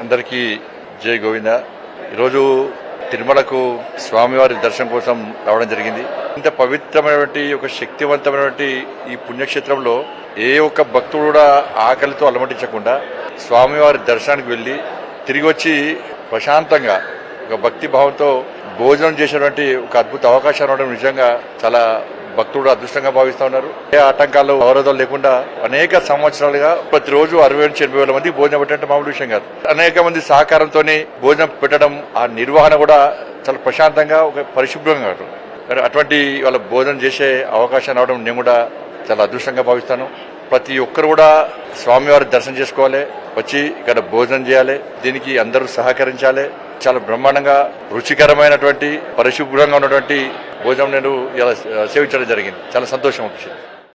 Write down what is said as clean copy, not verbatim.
అందరికీ జై గోవింద. ఈరోజు తిరుమలకు స్వామివారి దర్శనం కోసం రావడం జరిగింది. ఇంత పవిత్రమైనటువంటి ఒక శక్తివంతమైనటువంటి ఈ పుణ్యక్షేత్రంలో ఏ ఒక్క భక్తుడు కూడా ఆకలితో అలమటించకుండా స్వామివారి దర్శనానికి వెళ్లి తిరిగి వచ్చి ప్రశాంతంగా ఒక భక్తి భావంతో భోజనం చేసేటువంటి ఒక అద్భుత అవకాశం రావడం నిజంగా చాలా భక్తులు అదృష్టంగా భావిస్తా ఉన్నారు. ఏ ఆటంకాలు అవరోధాలు లేకుండా అనేక సంవత్సరాలుగా ప్రతిరోజు 60,000-80,000 మంది భోజనం పెట్టడం మామూలు విషయం కాదు. అనేక మంది సహకారంతో భోజనం పెట్టడం, ఆ నిర్వహణ కూడా చాలా ప్రశాంతంగా ఒక పరిశుభ్రంగా అటువంటి వాళ్ళ భోజనం చేసే అవకాశం రావడం నేను కూడా చాలా అదృష్టంగా భావిస్తాను. ప్రతి ఒక్కరు కూడా స్వామివారి దర్శనం చేసుకోవాలి, వచ్చి ఇక్కడ భోజనం చేయాలి. దీనికి అందరూ సహకరించాలి. చాలా బ్రహ్మాండంగా రుచికరమైనటువంటి పరిశుభ్రంగా ఉన్నటువంటి భోజనం నేను ఇలా సేవించడం జరిగింది. చాలా సంతోషం అనిపించింది.